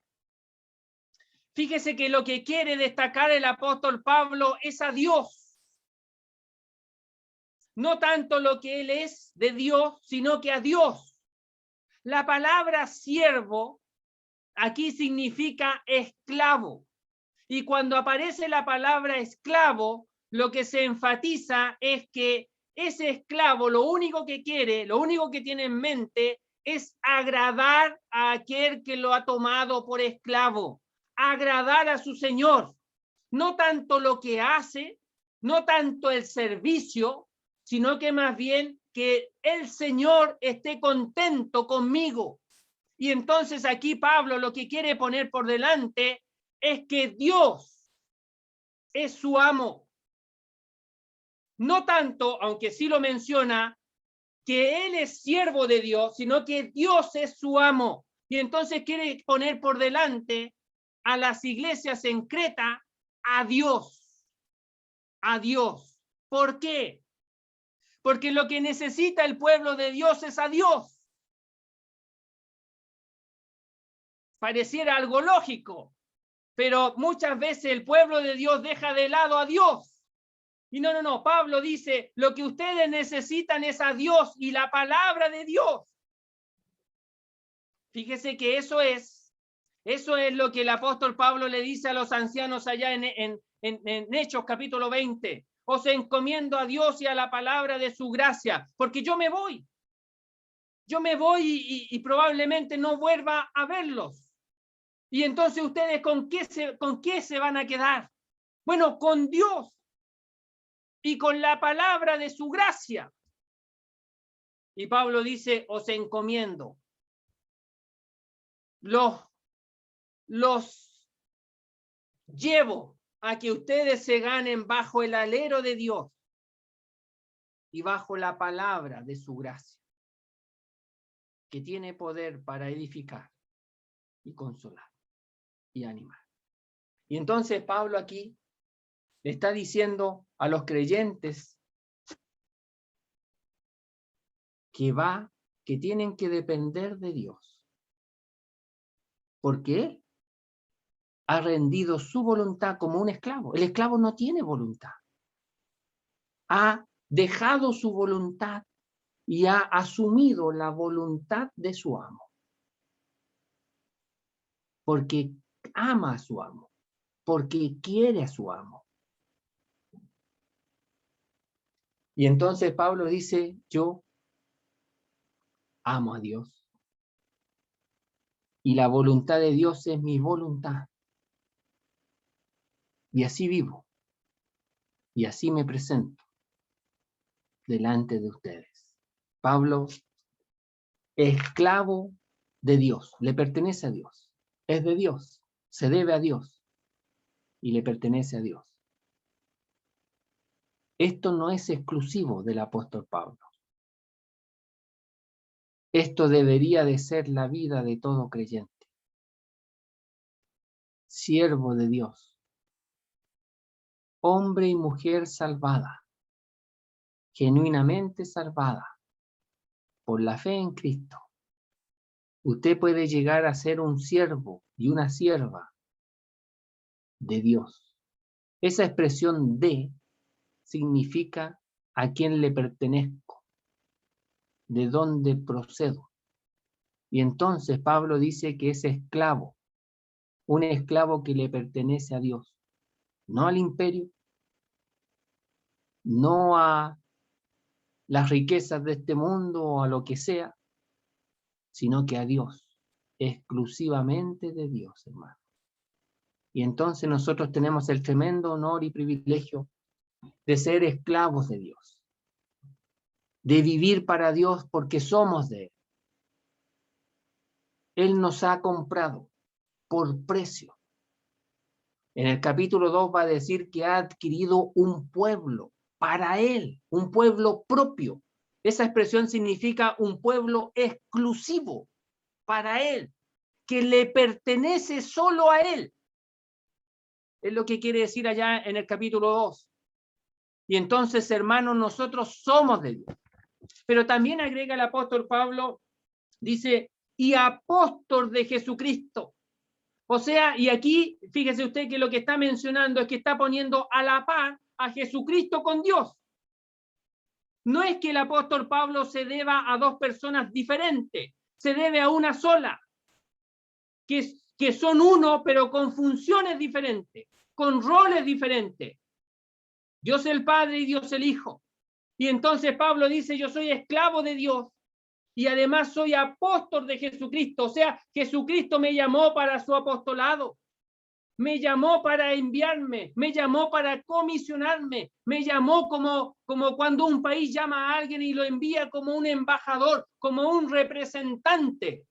Fíjese que lo que quiere destacar el apóstol Pablo es a Dios. No tanto lo que él es de Dios, sino que a Dios. La palabra siervo aquí significa esclavo. Y cuando aparece la palabra esclavo, lo que se enfatiza es que ese esclavo lo único que quiere, lo único que tiene en mente es agradar a aquel que lo ha tomado por esclavo, agradar a su señor. No tanto lo que hace, no tanto el servicio, sino que más bien que el Señor esté contento conmigo. Y entonces aquí Pablo lo que quiere poner por delante es que Dios es su amo. No tanto, aunque sí lo menciona, que él es siervo de Dios, sino que Dios es su amo. Y entonces quiere poner por delante a las iglesias en Creta a Dios. A Dios. ¿Por qué? Porque lo que necesita el pueblo de Dios es a Dios. Pareciera algo lógico, pero muchas veces el pueblo de Dios deja de lado a Dios. Y no, Pablo dice, lo que ustedes necesitan es a Dios y la palabra de Dios. Fíjese que eso es lo que el apóstol Pablo le dice a los ancianos allá en Hechos capítulo 20. Os encomiendo a Dios y a la palabra de su gracia, porque yo me voy. Yo me voy y probablemente no vuelva a verlos. Y entonces ustedes ¿con qué se van a quedar? Bueno, con Dios y con la palabra de su gracia. Y Pablo dice, os encomiendo. Los llevo a que ustedes se ganen bajo el alero de Dios y bajo la palabra de su gracia, que tiene poder para edificar y consolar y animar. Y entonces Pablo aquí le está diciendo a los creyentes que tienen que depender de Dios. Porque él ha rendido su voluntad como un esclavo. El esclavo no tiene voluntad. Ha dejado su voluntad y ha asumido la voluntad de su amo. Porque ama a su amo. Porque quiere a su amo. Y entonces Pablo dice, yo amo a Dios. Y la voluntad de Dios es mi voluntad. Y así vivo. Y así me presento delante de ustedes. Pablo esclavo de Dios, le pertenece a Dios, es de Dios, se debe a Dios y le pertenece a Dios. Esto no es exclusivo del apóstol Pablo. Esto debería de ser la vida de todo creyente. Siervo de Dios, hombre y mujer salvada, genuinamente salvada por la fe en Cristo. Usted puede llegar a ser un siervo y una sierva de Dios. Esa expresión de significa a quién le pertenezco, de dónde procedo. Y entonces Pablo dice que es esclavo, un esclavo que le pertenece a Dios, no al imperio, no a las riquezas de este mundo o a lo que sea, sino que a Dios, exclusivamente de Dios, hermano. Y entonces nosotros tenemos el tremendo honor y privilegio de ser esclavos de Dios, de vivir para Dios porque somos de Él. Él nos ha comprado por precio. En el capítulo 2 va a decir que ha adquirido un pueblo para Él, un pueblo propio. Esa expresión significa un pueblo exclusivo para Él, que le pertenece solo a Él. Es lo que quiere decir allá en el capítulo 2. Y entonces, hermanos, nosotros somos de Dios. Pero también agrega el apóstol Pablo, dice, y apóstol de Jesucristo. O sea, y aquí, fíjese usted que lo que está mencionando es que está poniendo a la par a Jesucristo con Dios. No es que el apóstol Pablo se deba a dos personas diferentes, se debe a una sola, que son uno, pero con funciones diferentes, con roles diferentes. Dios el Padre y Dios el Hijo. Y entonces Pablo dice, yo soy esclavo de Dios y además soy apóstol de Jesucristo. O sea, Jesucristo me llamó para su apostolado, me llamó para enviarme, me llamó para comisionarme, me llamó como cuando un país llama a alguien y lo envía como un embajador, como un representante.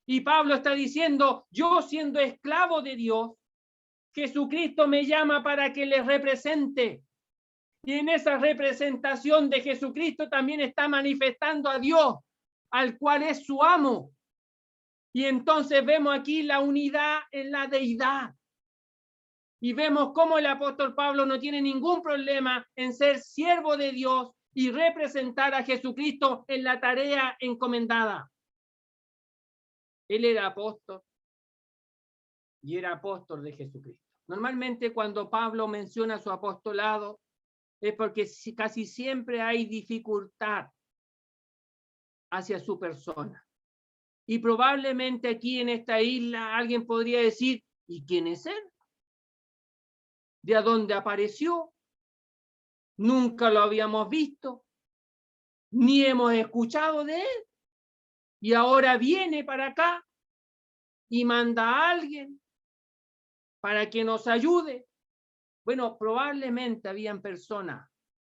Y Pablo está diciendo, yo siendo esclavo de Dios, Jesucristo me llama para que le represente. Y en esa representación de Jesucristo también está manifestando a Dios, al cual es su amo. Y entonces vemos aquí la unidad en la deidad. Y vemos cómo el apóstol Pablo no tiene ningún problema en ser siervo de Dios y representar a Jesucristo en la tarea encomendada. Él era apóstol y era apóstol de Jesucristo. Normalmente cuando Pablo menciona su apostolado, es porque casi siempre hay dificultad hacia su persona. Y probablemente aquí en esta isla alguien podría decir, ¿y quién es él? ¿De dónde apareció? Nunca lo habíamos visto, ni hemos escuchado de él. Y ahora viene para acá y manda a alguien para que nos ayude. Bueno, probablemente habían personas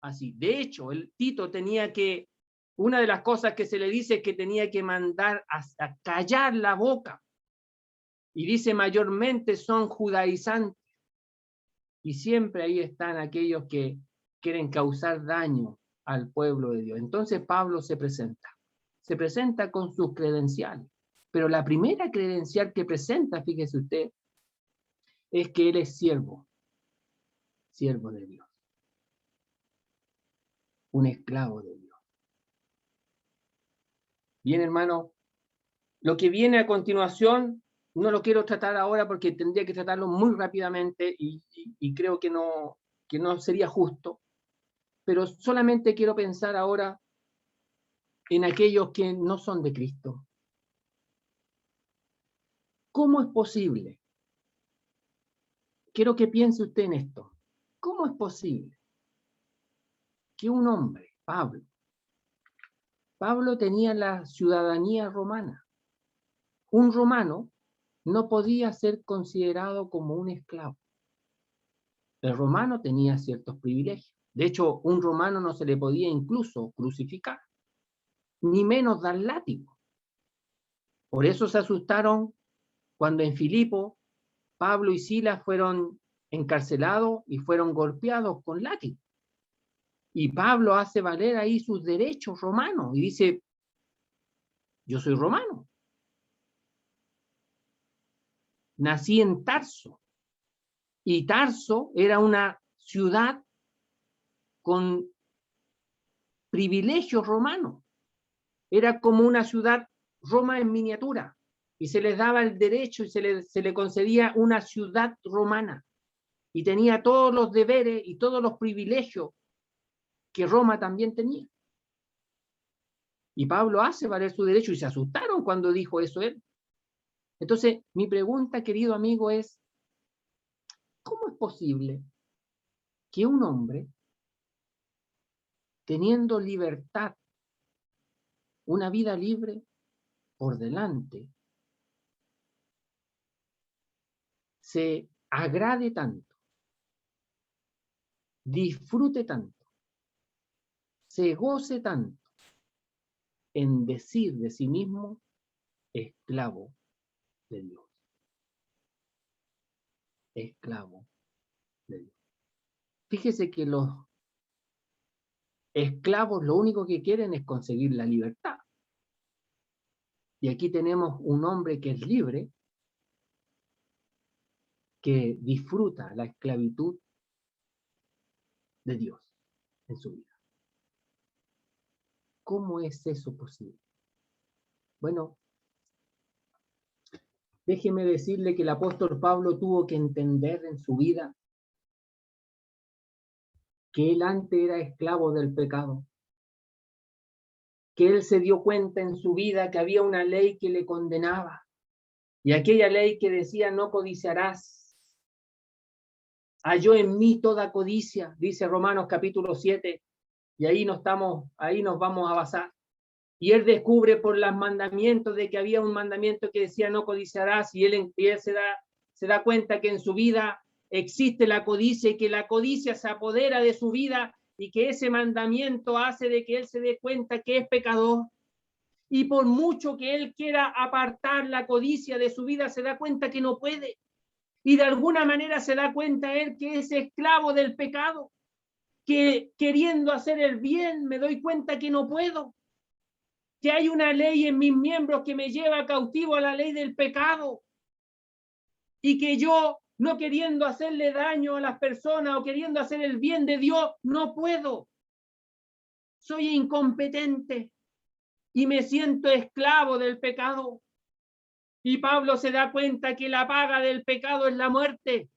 así. De hecho, el Tito tenía que, una de las cosas que se le dice es que tenía que mandar a callar la boca. Y dice mayormente son judaizantes. Y siempre ahí están aquellos que quieren causar daño al pueblo de Dios. Entonces Pablo se presenta con sus credenciales. Pero la primera credencial que presenta, fíjese usted, es que él es siervo de Dios, un esclavo de Dios. Bien, hermano, lo que viene a continuación no lo quiero tratar ahora porque tendría que tratarlo muy rápidamente y creo que no sería justo, pero solamente quiero pensar ahora en aquellos que no son de Cristo. ¿Cómo es posible? Quiero que piense usted en esto. ¿Cómo es posible que un hombre, Pablo tenía la ciudadanía romana? Un romano no podía ser considerado como un esclavo. El romano tenía ciertos privilegios. De hecho, un romano no se le podía incluso crucificar. ni menos dar látigo. Por eso se asustaron cuando en Filipo Pablo y Silas fueron encarcelados y fueron golpeados con látigo. Y Pablo hace valer ahí sus derechos romanos y dice, yo soy romano. Nací en Tarso. Y Tarso era una ciudad con privilegios romanos. Era como una ciudad Roma en miniatura. Y se les daba el derecho y se le concedía una ciudad romana. Y tenía todos los deberes y todos los privilegios que Roma también tenía. Y Pablo hace valer su derecho y se asustaron cuando dijo eso él. Entonces, mi pregunta, querido amigo, es, ¿cómo es posible que un hombre, teniendo libertad, una vida libre por delante, se agrade tanto, disfrute tanto, se goce tanto en decir de sí mismo, esclavo de Dios? Esclavo de Dios. Fíjese que los esclavos lo único que quieren es conseguir la libertad. Y aquí tenemos un hombre que es libre, que disfruta la esclavitud de Dios en su vida. ¿Cómo es eso posible? Bueno, déjeme decirle que el apóstol Pablo tuvo que entender en su vida que él antes era esclavo del pecado, que él se dio cuenta en su vida que había una ley que le condenaba, y aquella ley que decía no codiciarás, halló en mí toda codicia, dice Romanos capítulo 7, y ahí nos vamos a basar. Y él descubre por los mandamientos de que había un mandamiento que decía no codiciarás, y él se da cuenta que en su vida existe la codicia y que la codicia se apodera de su vida y que ese mandamiento hace de que él se dé cuenta que es pecador. Y por mucho que él quiera apartar la codicia de su vida, se da cuenta que no puede. Y de alguna manera se da cuenta él que es esclavo del pecado, que queriendo hacer el bien me doy cuenta que no puedo, que hay una ley en mis miembros que me lleva cautivo a la ley del pecado y que yo, no queriendo hacerle daño a las personas o queriendo hacer el bien de Dios, no puedo. Soy incompetente y me siento esclavo del pecado. Y Pablo se da cuenta que la paga del pecado es la muerte,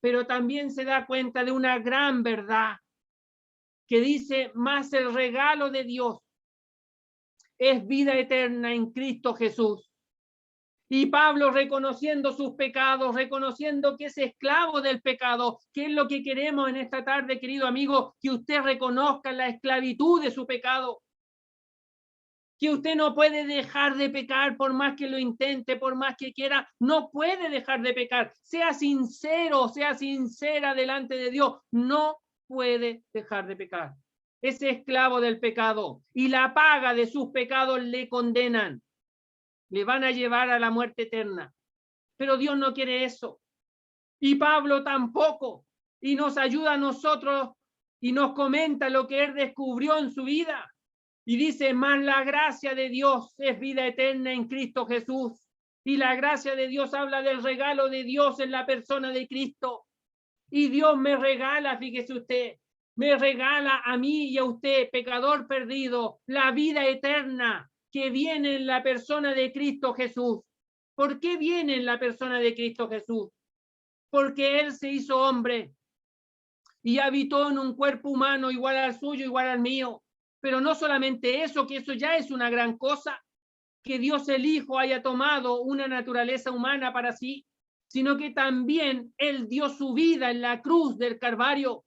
pero también se da cuenta de una gran verdad que dice, más el regalo de Dios es vida eterna en Cristo Jesús. Y Pablo, reconociendo sus pecados, reconociendo que es esclavo del pecado, que es lo que queremos en esta tarde, querido amigo, que usted reconozca la esclavitud de su pecado, que usted no puede dejar de pecar por más que lo intente, por más que quiera, no puede dejar de pecar. Sea sincero, sea sincera delante de Dios, no puede dejar de pecar. Es esclavo del pecado y la paga de sus pecados le condenan. Le van a llevar a la muerte eterna. Pero Dios no quiere eso. Y Pablo tampoco. Y nos ayuda a nosotros y nos comenta lo que él descubrió en su vida. Y dice, más la gracia de Dios es vida eterna en Cristo Jesús. Y la gracia de Dios habla del regalo de Dios en la persona de Cristo. Y Dios me regala, fíjese usted, me regala a mí y a usted, pecador perdido, la vida eterna que viene en la persona de Cristo Jesús. ¿Por qué viene en la persona de Cristo Jesús? Porque Él se hizo hombre y habitó en un cuerpo humano igual al suyo, igual al mío. Pero no solamente eso, que eso ya es una gran cosa, que Dios el Hijo haya tomado una naturaleza humana para sí, sino que también Él dio su vida en la cruz del Calvario.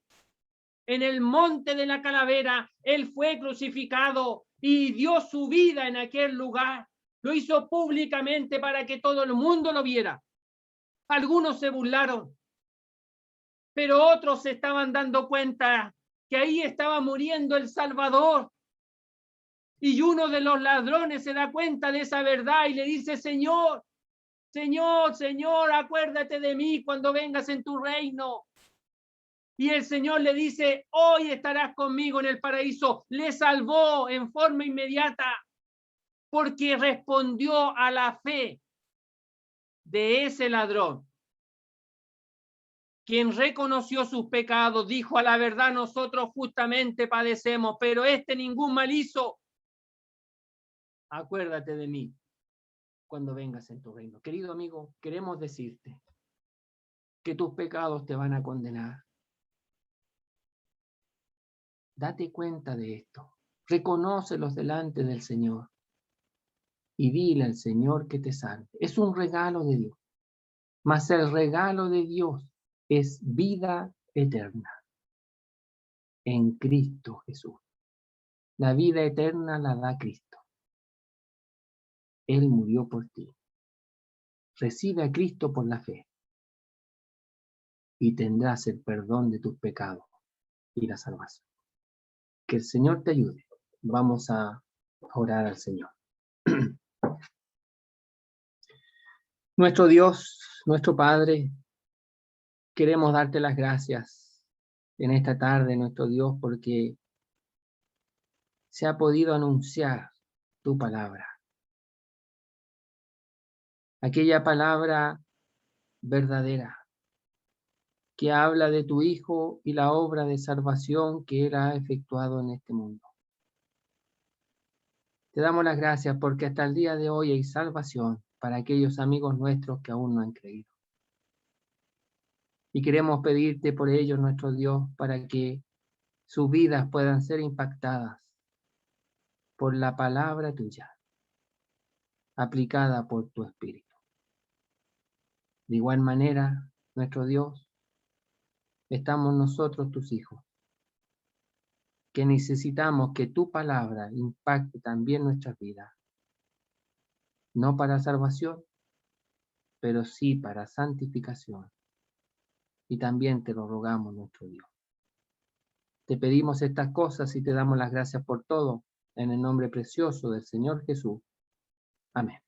En el monte de la calavera, Él fue crucificado y dio su vida en aquel lugar. Lo hizo públicamente para que todo el mundo lo viera. Algunos se burlaron, pero otros se estaban dando cuenta que ahí estaba muriendo el Salvador. Y uno de los ladrones se da cuenta de esa verdad y le dice, Señor, Señor, Señor, acuérdate de mí cuando vengas en tu reino. Y el Señor le dice, hoy estarás conmigo en el paraíso. Le salvó en forma inmediata porque respondió a la fe de ese ladrón, quien reconoció sus pecados, dijo, a la verdad nosotros justamente padecemos, pero ningún mal hizo. Acuérdate de mí cuando vengas en tu reino. Querido amigo, queremos decirte que tus pecados te van a condenar. Date cuenta de esto. Reconócelos delante del Señor y dile al Señor que te salve. Es un regalo de Dios, mas el regalo de Dios es vida eterna en Cristo Jesús. La vida eterna la da Cristo. Él murió por ti. Recibe a Cristo por la fe y tendrás el perdón de tus pecados y la salvación. Que el Señor te ayude. Vamos a orar al Señor. Nuestro Dios, nuestro Padre, queremos darte las gracias en esta tarde, nuestro Dios, porque se ha podido anunciar tu palabra. Aquella palabra verdadera que habla de tu Hijo y la obra de salvación que Él ha efectuado en este mundo. Te damos las gracias porque hasta el día de hoy hay salvación para aquellos amigos nuestros que aún no han creído. Y queremos pedirte por ellos, nuestro Dios, para que sus vidas puedan ser impactadas por la palabra tuya, aplicada por tu Espíritu. De igual manera, nuestro Dios, estamos nosotros, tus hijos, que necesitamos que tu palabra impacte también nuestras vidas, no para salvación, pero sí para santificación. Y también te lo rogamos, nuestro Dios. Te pedimos estas cosas y te damos las gracias por todo, en el nombre precioso del Señor Jesús. Amén.